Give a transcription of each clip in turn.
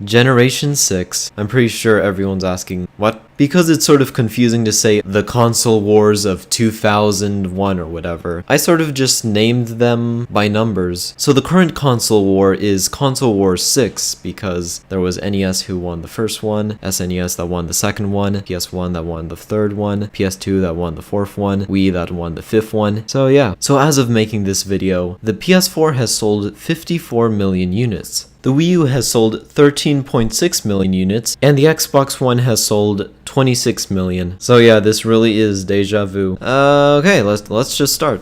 Generation 6. I'm pretty sure everyone's asking, what? Because it's sort of confusing to say the console wars of 2001 or whatever, I sort of just named them by numbers. So the current console war is Console War 6 because there was NES who won the first one, SNES that won the second one, PS1 that won the third one, PS2 that won the fourth one, Wii that won the fifth one. So yeah, so as of making this video, the PS4 has sold 54 million units. The Wii U has sold 13.6 million units, and the Xbox One has sold 26 million. So yeah, this really is deja vu. Okay, let's just start.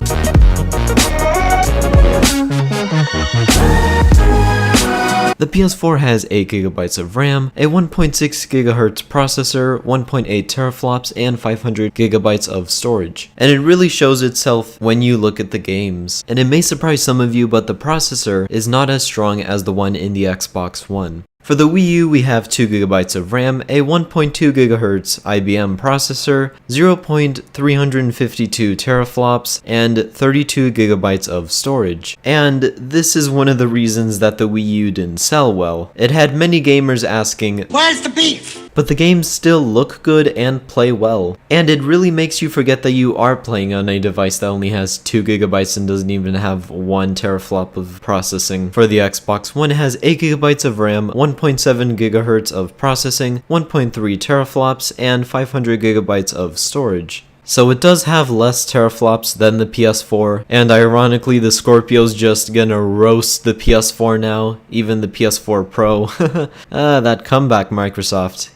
The PS4 has 8 GB of RAM, a 1.6 GHz processor, 1.8 teraflops, and 500 GB of storage. And it really shows itself when you look at the games. And it may surprise some of you, but the processor is not as strong as the one in the Xbox One. For the Wii U, we have 2 GB of RAM, a 1.2 GHz IBM processor, 0.352 teraflops, and 32 GB of storage. And this is one of the reasons that the Wii U didn't sell well. It had many gamers asking, "Where's the beef?" But the games still look good and play well. And it really makes you forget that you are playing on a device that only has 2 GB and doesn't even have 1 teraflop of processing. For the Xbox One, it has 8 GB of RAM, 1.7 GHz of processing, 1.3 teraflops, and 500 GB of storage. So it does have less teraflops than the PS4, and ironically the Scorpio's just gonna roast the PS4 now, even the PS4 Pro. That comeback, Microsoft.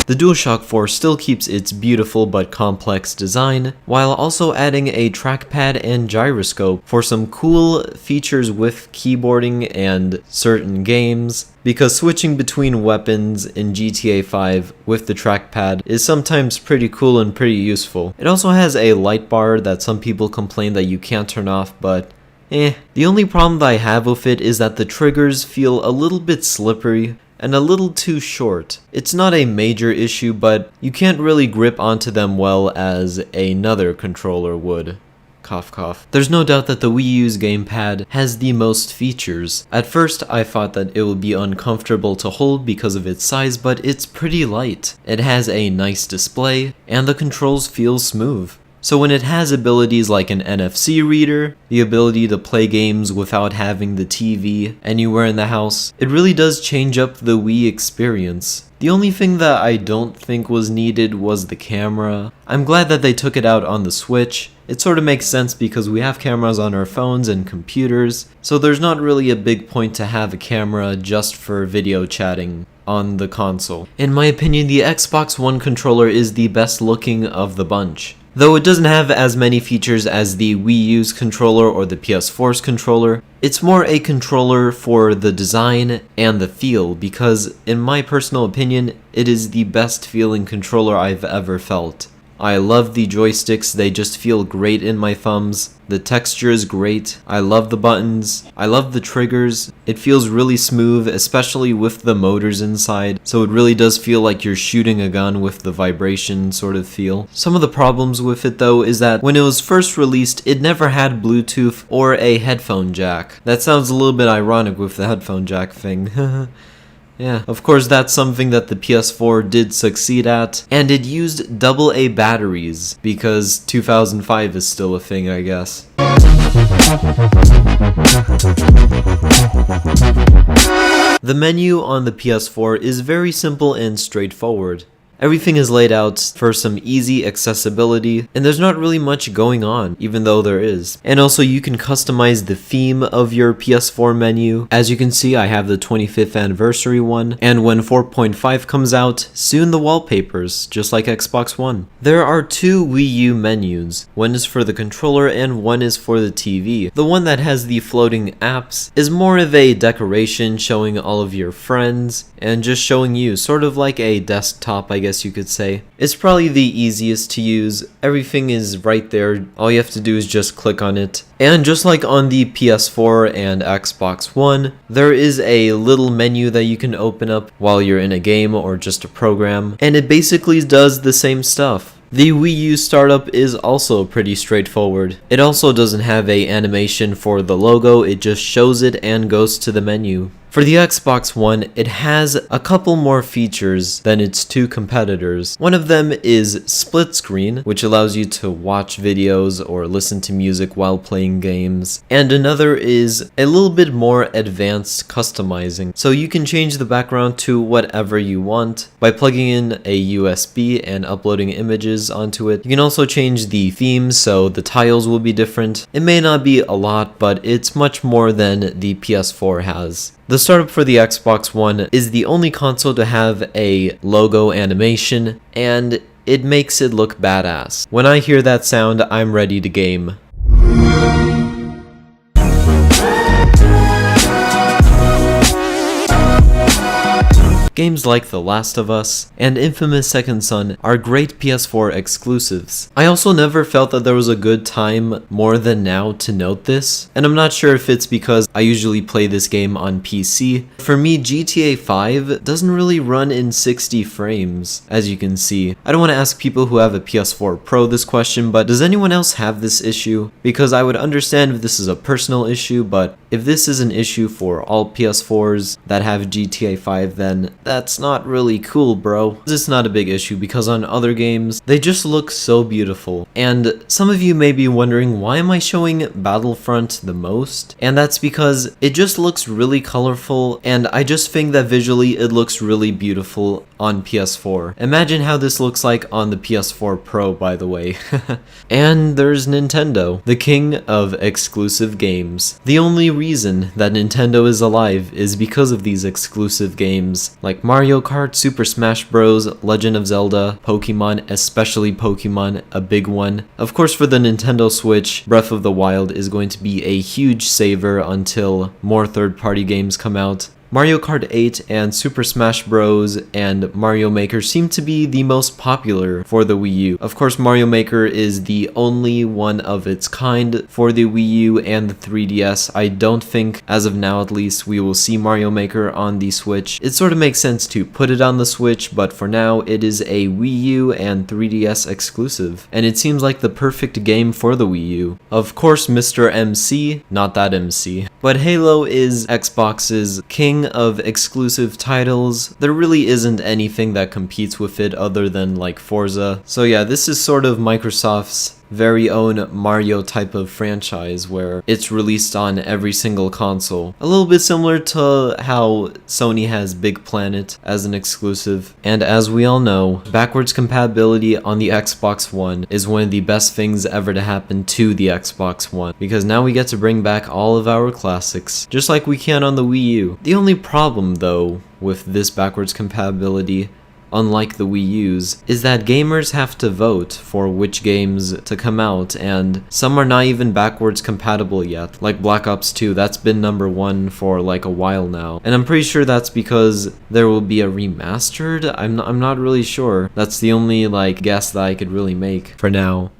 The DualShock 4 still keeps its beautiful but complex design, while also adding a trackpad and gyroscope for some cool features with keyboarding and certain games, because switching between weapons in GTA 5 with the trackpad is sometimes pretty cool and pretty useful. It also has a light bar that some people complain that you can't turn off, but The only problem that I have with it is that the triggers feel a little bit slippery and a little too short. It's not a major issue, but you can't really grip onto them well as another controller would. Cough cough. There's no doubt that the Wii U's gamepad has the most features. At first I thought that it would be uncomfortable to hold because of its size, but it's pretty light. It has a nice display, and the controls feel smooth. So when it has abilities like an NFC reader, the ability to play games without having the TV anywhere in the house, it really does change up the Wii experience. The only thing that I don't think was needed was the camera. I'm glad that they took it out on the Switch. It sort of makes sense because we have cameras on our phones and computers, so there's not really a big point to have a camera just for video chatting on the console. In my opinion, the Xbox One controller is the best looking of the bunch. Though it doesn't have as many features as the Wii U's controller or the PS4's controller, it's more a controller for the design and the feel because, in my personal opinion, it is the best feeling controller I've ever felt. I love the joysticks, they just feel great in my thumbs. The texture is great. I love the buttons. I love the triggers. It feels really smooth, especially with the motors inside, so it really does feel like you're shooting a gun with the vibration sort of feel. Some of the problems with it though is that when it was first released, it never had Bluetooth or a headphone jack. That sounds a little bit ironic with the headphone jack thing. Yeah, of course that's something that the PS4 did succeed at, and it used AA batteries, because 2005 is still a thing, I guess. The menu on the PS4 is very simple and straightforward. Everything is laid out for some easy accessibility, and there's not really much going on, even though there is. And also you can customize the theme of your PS4 menu. As you can see, I have the 25th anniversary one, and when 4.5 comes out, soon the wallpapers, just like Xbox One. There are two Wii U menus. One is for the controller and one is for the TV. The one that has the floating apps is more of a decoration showing all of your friends and just showing you, sort of like a desktop, I guess you could say. It's probably the easiest to use. Everything is right there. All you have to do is just click on it. And just like on the PS4 and Xbox One, there is a little menu that you can open up while you're in a game or just a program, and it basically does the same stuff. The Wii U startup is also pretty straightforward. It also doesn't have a animation for the logo, it just shows it and goes to the menu. For the Xbox One, it has a couple more features than its two competitors. One of them is split screen, which allows you to watch videos or listen to music while playing games. And another is a little bit more advanced customizing. So you can change the background to whatever you want by plugging in a USB and uploading images onto it. You can also change the themes, so the tiles will be different. It may not be a lot, but it's much more than the PS4 has. The startup for the Xbox One is the only console to have a logo animation, and it makes it look badass. When I hear that sound, I'm ready to game. Games like The Last of Us and Infamous Second Son are great PS4 exclusives. I also never felt that there was a good time more than now to note this, and I'm not sure if it's because I usually play this game on PC. For me, GTA 5 doesn't really run in 60 frames, as you can see. I don't want to ask people who have a PS4 Pro this question, but does anyone else have this issue? Because I would understand if this is a personal issue, but if this is an issue for all PS4s that have GTA 5, then that's not really cool, bro. It's not a big issue because on other games, they just look so beautiful. And some of you may be wondering, why am I showing Battlefront the most? And that's because it just looks really colorful, and I just think that visually it looks really beautiful on PS4. Imagine how this looks like on the PS4 Pro, by the way. And there's Nintendo, the king of exclusive games. The only reason that Nintendo is alive is because of these exclusive games, like Mario Kart, Super Smash Bros., Legend of Zelda, Pokemon, especially Pokemon, a big one. Of course, for the Nintendo Switch, Breath of the Wild is going to be a huge saver until more third-party games come out. Mario Kart 8 and Super Smash Bros. And Mario Maker seem to be the most popular for the Wii U. Of course, Mario Maker is the only one of its kind for the Wii U and the 3DS. I don't think, as of now at least, we will see Mario Maker on the Switch. It sort of makes sense to put it on the Switch, but for now, it is a Wii U and 3DS exclusive, and it seems like the perfect game for the Wii U. Of course, Mr. MC, not that MC, but Halo is Xbox's king of exclusive titles. There really isn't anything that competes with it other than like Forza. So yeah, this is sort of Microsoft's very own Mario type of franchise where it's released on every single console. A little bit similar to how Sony has Big Planet as an exclusive. And as we all know, backwards compatibility on the Xbox One is one of the best things ever to happen to the Xbox One, because now we get to bring back all of our classics, just like we can on the Wii U. The only problem though with this backwards compatibility, unlike the Wii U's, is that gamers have to vote for which games to come out, and some are not even backwards compatible yet, like Black Ops 2. That's been #1 for like a while now, and I'm pretty sure that's because there will be a remastered. I'm not really sure. That's the only like guess that I could really make for now.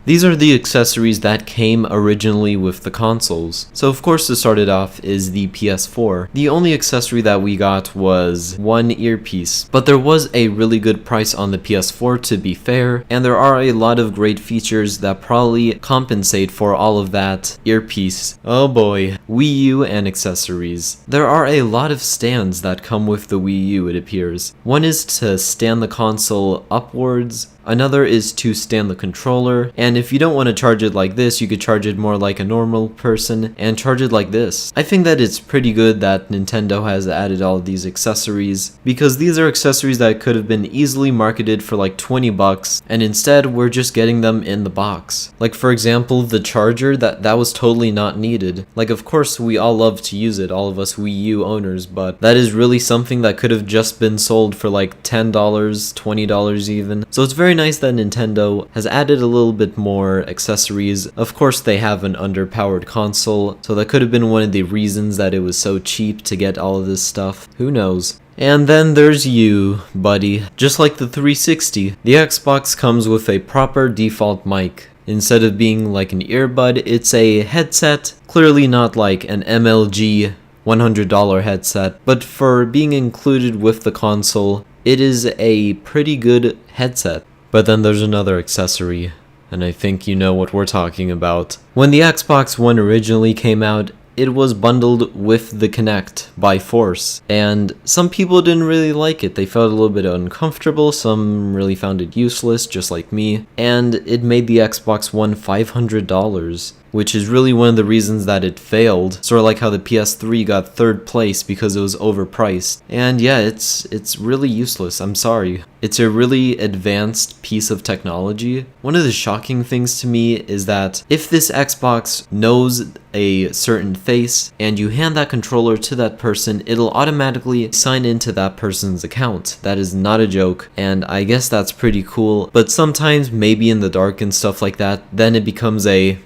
These are the accessories that came originally with the consoles. So of course, to start it off is the PS4. The only accessory that we got was one earpiece, but there was a really good price on the PS4 to be fair, and there are a lot of great features that probably compensate for all of that earpiece. Oh boy, Wii U and accessories. There are a lot of stands that come with the Wii U, it appears. One is to stand the console upwards, another is to stand the controller, and if you don't want to charge it like this, you could charge it more like a normal person and charge it like this. I think that it's pretty good that Nintendo has added all of these accessories, because these are accessories that could have been easily marketed for like 20 bucks, and instead we're just getting them in the box. Like for example, the charger, that was totally not needed. Like of course we all love to use it, all of us Wii U owners, but that is really something that could have just been sold for like $10, $20 even. So it's very nice that Nintendo has added a little bit more accessories. Of course they have an underpowered console, so that could have been one of the reasons that it was so cheap to get all of this stuff. Who knows? And then there's you, buddy. Just like the 360, the Xbox comes with a proper default mic. Instead of being like an earbud, it's a headset, clearly not like an MLG $100 headset, but for being included with the console, it is a pretty good headset. But then there's another accessory, and I think you know what we're talking about. When the Xbox One originally came out, it was bundled with the Kinect by force, and some people didn't really like it. They felt a little bit uncomfortable, some really found it useless, just like me, and it made the Xbox One $500, which is really one of the reasons that it failed. Sort of like how the PS3 got 3rd place because it was overpriced. And yeah, it's really useless, I'm sorry. It's a really advanced piece of technology. One of the shocking things to me is that if this Xbox knows a certain face and you hand that controller to that person, it'll automatically sign into that person's account. That is not a joke, and I guess that's pretty cool. But sometimes, maybe in the dark and stuff like that, then it becomes a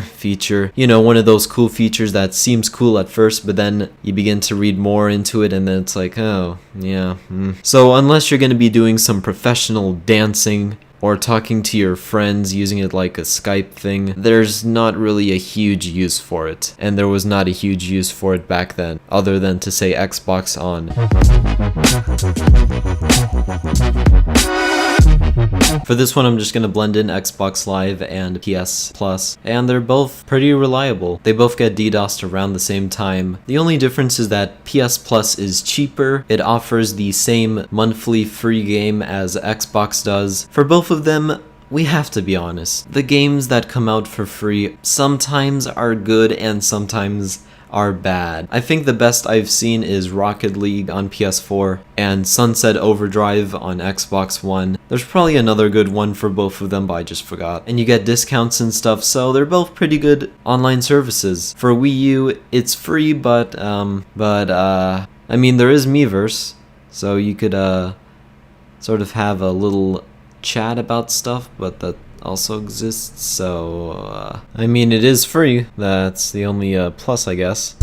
feature. You know, one of those cool features that seems cool at first, but then you begin to read more into it and then it's like, oh, yeah. So unless you're going to be doing some professional dancing or talking to your friends using it like a Skype thing, there's not really a huge use for it. And there was not a huge use for it back then, other than to say Xbox on. For this one, I'm just going to blend in Xbox Live and PS Plus, and they're both pretty reliable. They both get DDoSed around the same time. The only difference is that PS Plus is cheaper. It offers the same monthly free game as Xbox does. For both of them, we have to be honest. The games that come out for free sometimes are good and sometimes are bad. I think the best I've seen is Rocket League on PS4 and Sunset Overdrive on Xbox One. There's probably another good one for both of them, but I just forgot. And you get discounts and stuff, so they're both pretty good online services. For Wii U, it's free, but I mean, there is Miiverse, so you could sort of have a little chat about stuff, but that also exists, so I mean, it is free. That's the only plus, I guess.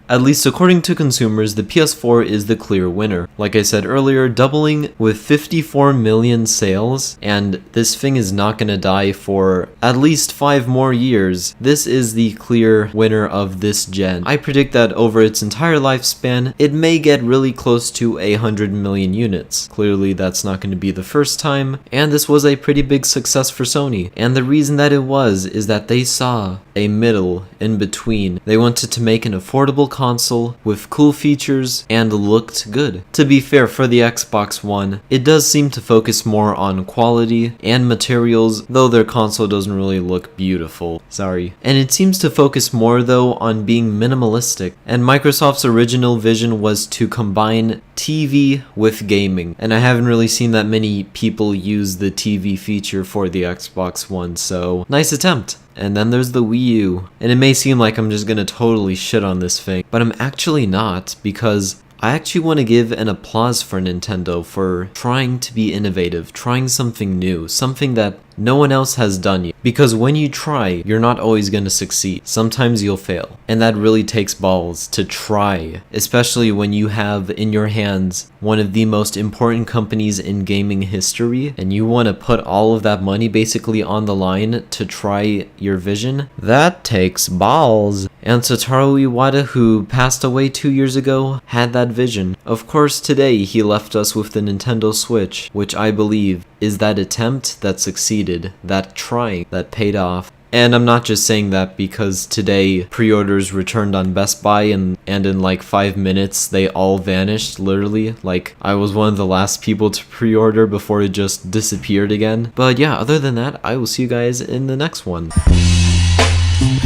At least according to consumers, the PS4 is the clear winner. Like I said earlier, doubling with 54 million sales, and this thing is not gonna die for at least 5 more years. This is the clear winner of this gen. I predict that over its entire lifespan, it may get really close to 100 million units. Clearly, that's not gonna be the first time, and this was a pretty big success for Sony. And the reason that it was is that they saw a middle in between. They wanted to make an affordable console with cool features and looked good. To be fair, for the Xbox One, it does seem to focus more on quality and materials, though their console doesn't really look beautiful. Sorry. And it seems to focus more though on being minimalistic. And Microsoft's original vision was to combine TV with gaming. And I haven't really seen that many people use the TV feature for the Xbox One, so nice attempt. And then there's the Wii U. And it may seem like I'm just gonna totally shit on this thing, but I'm actually not, because I actually want to give an applause for Nintendo for trying to be innovative, trying something new, something that no one else has done yet. Because when you try, you're not always going to succeed. Sometimes you'll fail. And that really takes balls to try, especially when you have in your hands one of the most important companies in gaming history, and you want to put all of that money basically on the line to try your vision. That takes balls. And Satoru Iwata, who passed away 2 years ago, had that vision. Of course, today he left us with the Nintendo Switch, which I believe is that attempt that succeeded, that trying that paid off. And I'm not just saying that because today pre-orders returned on Best Buy and in like 5 minutes they all vanished, literally. Like, I was one of the last people to pre-order before it just disappeared again. But yeah, other than that, I will see you guys in the next one.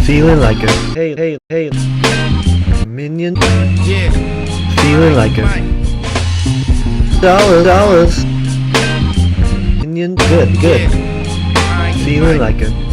Feeling like a hey minion. Yeah. Feeling like a dollars. Minion, good. Feeling like a